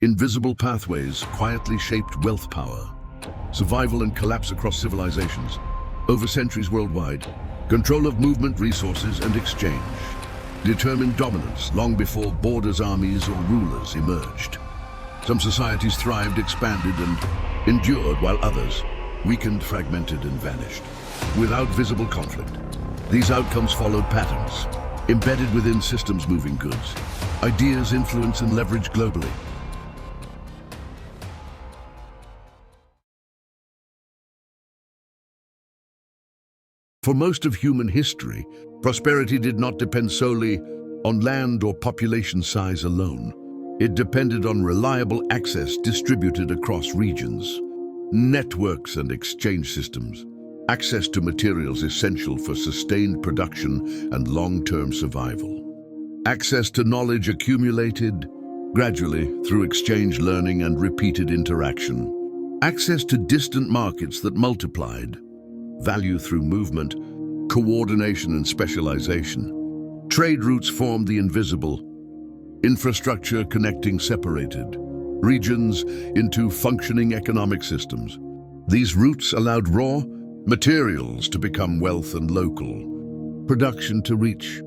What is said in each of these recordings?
Invisible pathways quietly shaped wealth power, survival and collapse across civilizations. Over centuries worldwide, control of movement, resources, and exchange determined dominance long before borders, armies, or rulers emerged. Some societies thrived, expanded, and endured, while others weakened, fragmented, and vanished. Without visible conflict, these outcomes followed patterns, embedded within systems moving goods, ideas, influence, and leverage globally. For most of human history, prosperity did not depend solely on land or population size alone. It depended on reliable access distributed across regions, networks and exchange systems, access to materials essential for sustained production and long-term survival, access to knowledge accumulated gradually through exchange learning and repeated interaction, access to distant markets that multiplied value through movement, coordination, and specialization. Trade routes formed the invisible infrastructure connecting separated regions into functioning economic systems. These routes allowed raw materials to become wealth and local production to reach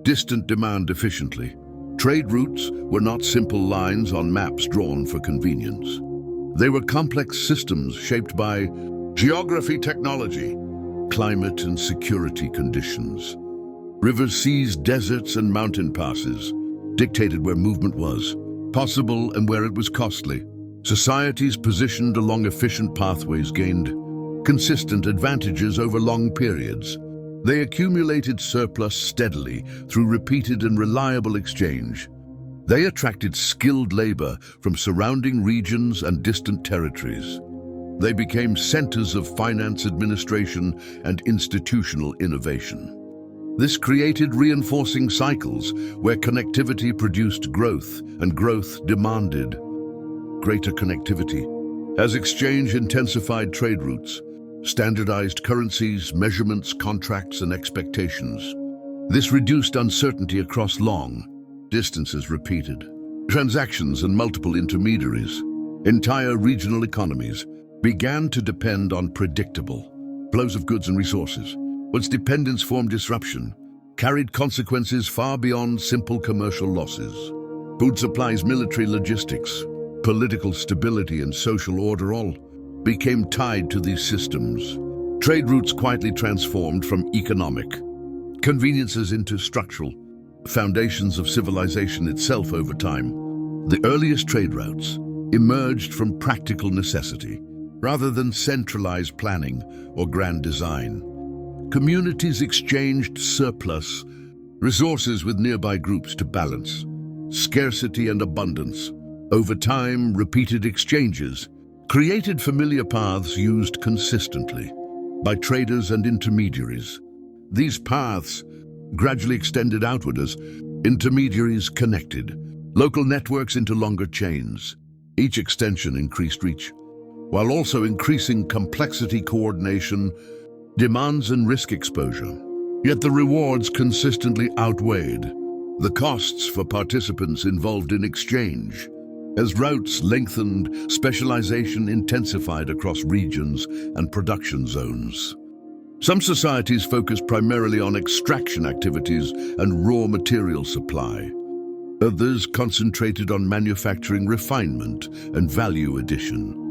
distant demand efficiently. Trade routes were not simple lines on maps drawn for convenience. They were complex systems shaped by geography, technology, climate, and security conditions. Rivers, seas, deserts, and mountain passes dictated where movement was possible and where it was costly. Societies positioned along efficient pathways gained consistent advantages over long periods. They accumulated surplus steadily through repeated and reliable exchange. They attracted skilled labor from surrounding regions and distant territories. They became centers of finance, administration, and institutional innovation. This created reinforcing cycles where connectivity produced growth and growth demanded greater connectivity. As exchange intensified trade routes, standardized currencies, measurements, contracts, and expectations. This reduced uncertainty across long distances. Repeated transactions and multiple intermediaries. Entire regional economies began to depend on predictable flows of goods and resources. Once dependence formed disruption, carried consequences far beyond simple commercial losses. Food supplies, military logistics, political stability, and social order all became tied to these systems. Trade routes quietly transformed from economic conveniences into structural foundations of civilization itself over time. The earliest trade routes emerged from practical necessity rather than centralized planning or grand design. Communities exchanged surplus resources with nearby groups to balance scarcity and abundance. Over time, repeated exchanges created familiar paths used consistently by traders and intermediaries. These paths gradually extended outward as intermediaries connected local networks into longer chains. Each extension increased reach, while also increasing complexity, coordination, demands, and risk exposure. Yet the rewards consistently outweighed the costs for participants involved in exchange. As routes lengthened, specialization intensified across regions and production zones. Some societies focused primarily on extraction activities and raw material supply. Others concentrated on manufacturing, refinement, and value addition.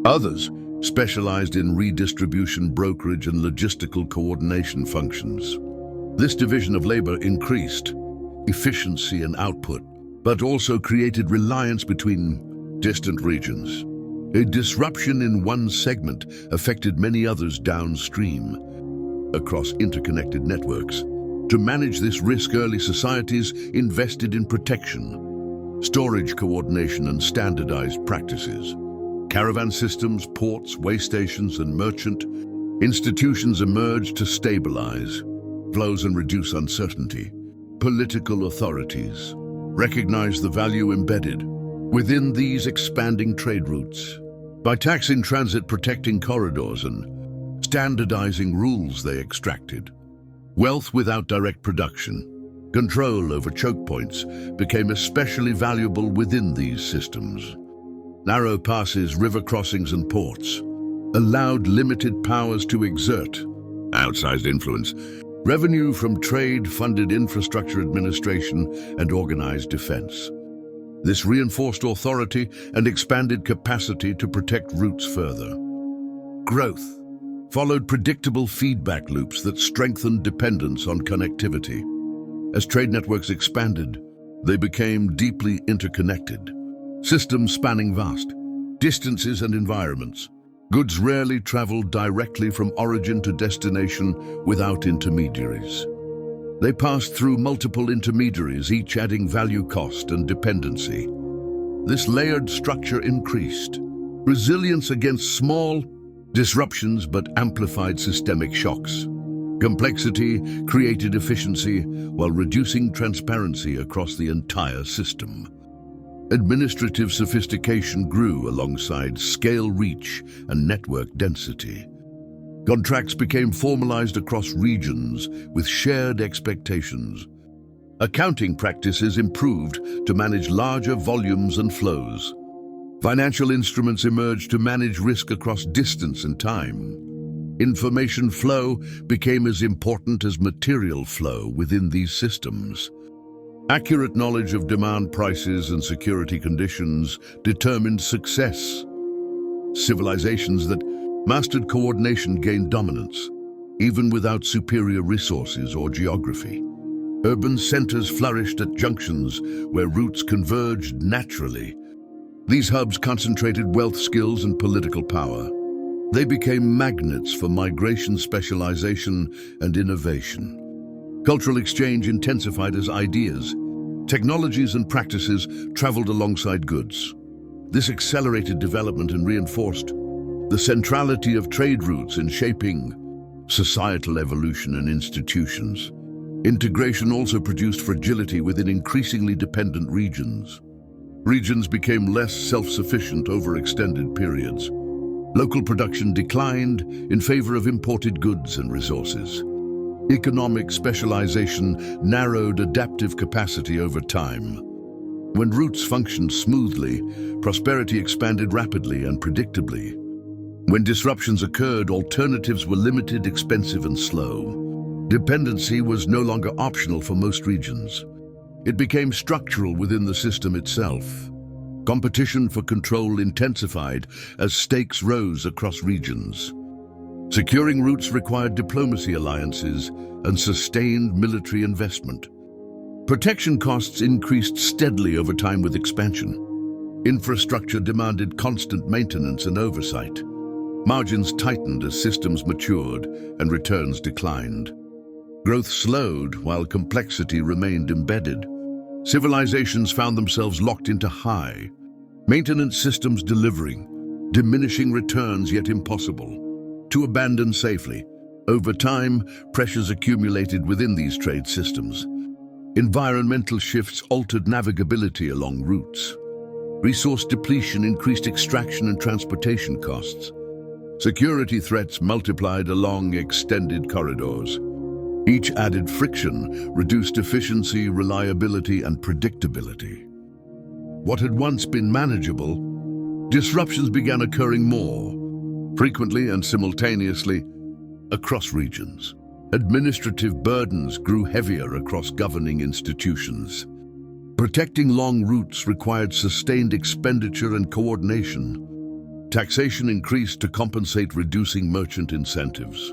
Others specialized in redistribution, brokerage, and logistical coordination functions. This division of labor increased efficiency and output, but also created reliance between distant regions. A disruption in one segment affected many others downstream across interconnected networks. To manage this risk, early societies invested in protection, storage coordination, and standardized practices. Caravan systems, ports, way stations, and merchant institutions emerged to stabilize flows and reduce uncertainty. Political authorities recognized the value embedded within these expanding trade routes. By taxing transit, protecting corridors, and standardizing rules they extracted wealth without direct production. Control over choke points became especially valuable within these systems. Narrow passes, river crossings, and ports allowed limited powers to exert outsized influence. Revenue from trade funded infrastructure administration and organized defense. This reinforced authority and expanded capacity to protect routes further. Growth followed predictable feedback loops that strengthened dependence on connectivity. As trade networks expanded, they became deeply interconnected. Systems spanning vast distances and environments. Goods rarely traveled directly from origin to destination without intermediaries. They passed through multiple intermediaries, each adding value, cost, and dependency. This layered structure increased resilience against small disruptions but amplified systemic shocks. Complexity created efficiency while reducing transparency across the entire system. Administrative sophistication grew alongside scale reach and network density. Contracts became formalized across regions with shared expectations. Accounting practices improved to manage larger volumes and flows. Financial instruments emerged to manage risk across distance and time. Information flow became as important as material flow within these systems. Accurate knowledge of demand, prices, and security conditions determined success. Civilizations that mastered coordination gained dominance, even without superior resources or geography. Urban centers flourished at junctions where routes converged naturally. These hubs concentrated wealth, skills, and political power. They became magnets for migration, specialization, and innovation. Cultural exchange intensified as ideas, technologies, and practices traveled alongside goods. This accelerated development and reinforced the centrality of trade routes in shaping societal evolution and institutions. Integration also produced fragility within increasingly dependent regions. Regions became less self-sufficient over extended periods. Local production declined in favor of imported goods and resources. Economic specialization narrowed adaptive capacity over time. When routes functioned smoothly, prosperity expanded rapidly and predictably. When disruptions occurred, alternatives were limited, expensive, and slow. Dependency was no longer optional for most regions. It became structural within the system itself. Competition for control intensified as stakes rose across regions. Securing routes required diplomacy, alliances, and sustained military investment. Protection costs increased steadily over time with expansion. Infrastructure demanded constant maintenance and oversight. Margins tightened as systems matured and returns declined. Growth slowed while complexity remained embedded. Civilizations found themselves locked into high maintenance systems, delivering diminishing returns yet impossible to abandon safely. Over time, pressures accumulated within these trade systems. Environmental shifts altered navigability along routes. Resource depletion increased extraction and transportation costs. Security threats multiplied along extended corridors. Each added friction reduced efficiency, reliability, and predictability. What had once been manageable, disruptions began occurring more frequently and simultaneously across regions. Administrative burdens grew heavier across governing institutions. Protecting long routes required sustained expenditure and coordination. Taxation increased to compensate, reducing merchant incentives.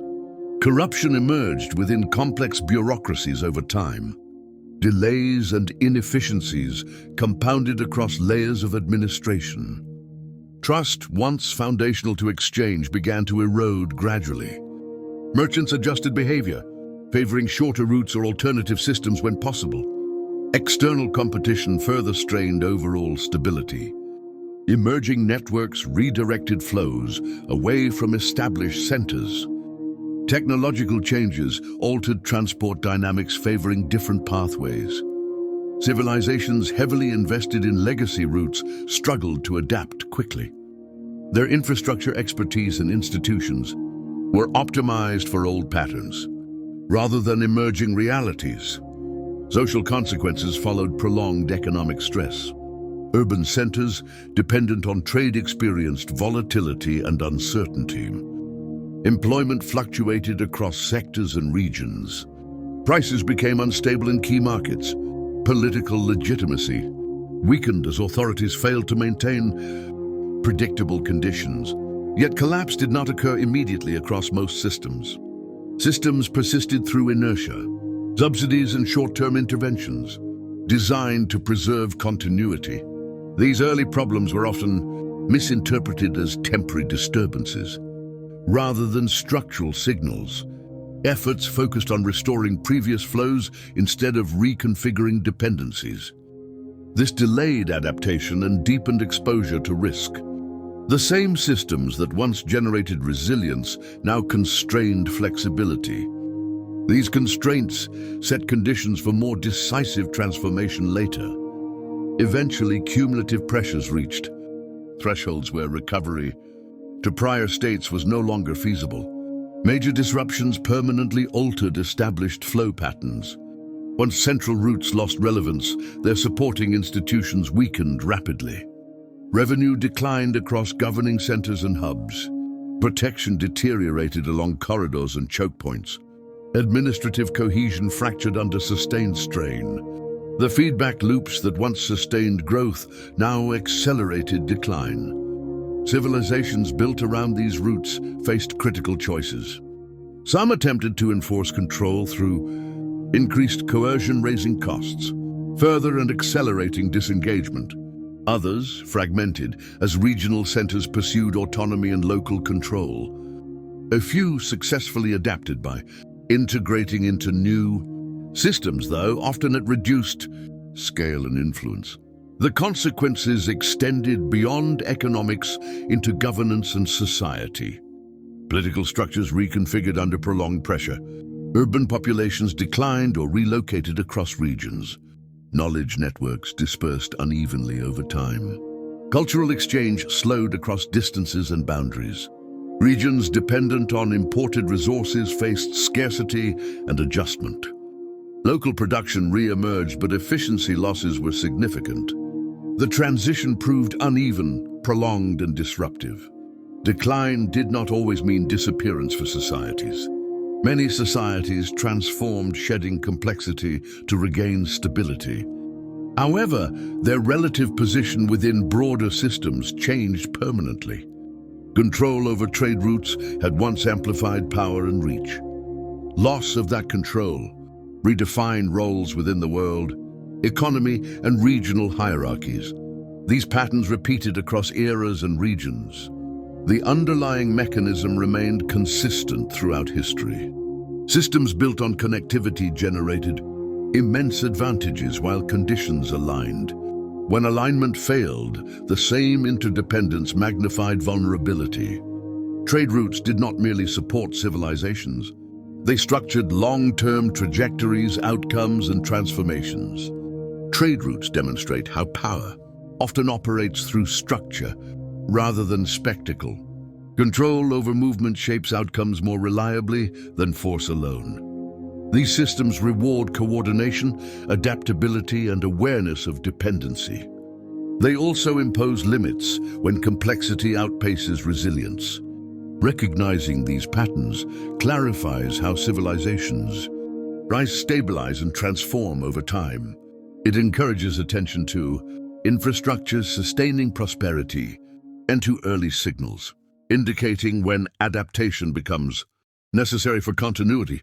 Corruption emerged within complex bureaucracies over time. Delays and inefficiencies compounded across layers of administration. Trust, once foundational to exchange, began to erode gradually. Merchants adjusted behavior, favoring shorter routes or alternative systems when possible. External competition further strained overall stability. Emerging networks redirected flows away from established centers. Technological changes altered transport dynamics, favoring different pathways. Civilizations heavily invested in legacy routes struggled to adapt quickly. Their infrastructure, expertise, and institutions were optimized for old patterns rather than emerging realities. Social consequences followed prolonged economic stress. Urban centers, dependent on trade, experienced volatility and uncertainty. Employment fluctuated across sectors and regions. Prices became unstable in key markets. Political legitimacy weakened as authorities failed to maintain predictable conditions. Yet collapse did not occur immediately across most systems. Systems persisted through inertia, subsidies and short-term interventions, designed to preserve continuity. These early problems were often misinterpreted as temporary disturbances. Rather than structural signals, efforts focused on restoring previous flows instead of reconfiguring dependencies. This delayed adaptation and deepened exposure to risk. The same systems that once generated resilience now constrained flexibility. These constraints set conditions for more decisive transformation later. Eventually, cumulative pressures reached thresholds where recovery to prior states was no longer feasible. Major disruptions permanently altered established flow patterns. Once central routes lost relevance, their supporting institutions weakened rapidly. Revenue declined across governing centers and hubs. Protection deteriorated along corridors and choke points. Administrative cohesion fractured under sustained strain. The feedback loops that once sustained growth now accelerated decline. Civilizations built around these routes faced critical choices. Some attempted to enforce control through increased coercion, raising costs, further and accelerating disengagement. Others fragmented as regional centers pursued autonomy and local control. A few successfully adapted by integrating into new systems, though often at reduced scale and influence. The consequences extended beyond economics into governance and society. Political structures reconfigured under prolonged pressure. Urban populations declined or relocated across regions. Knowledge networks dispersed unevenly over time. Cultural exchange slowed across distances and boundaries. Regions dependent on imported resources faced scarcity and adjustment. Local production re-emerged, but efficiency losses were significant. The transition proved uneven, prolonged, and disruptive. Decline did not always mean disappearance for societies. Many societies transformed, shedding complexity to regain stability. However, their relative position within broader systems changed permanently. Control over trade routes had once amplified power and reach. Loss of that control redefined roles within the world, economy, and regional hierarchies. These patterns repeated across eras and regions. The underlying mechanism remained consistent throughout history. Systems built on connectivity generated immense advantages while conditions aligned. When alignment failed, the same interdependence magnified vulnerability. Trade routes did not merely support civilizations. They structured long-term trajectories, outcomes, and transformations. Trade routes demonstrate how power often operates through structure rather than spectacle. Control over movement shapes outcomes more reliably than force alone. These systems reward coordination, adaptability, and awareness of dependency. They also impose limits when complexity outpaces resilience. Recognizing these patterns clarifies how civilizations rise, stabilize, and transform over time. It encourages attention to infrastructures sustaining prosperity and to early signals, indicating when adaptation becomes necessary for continuity.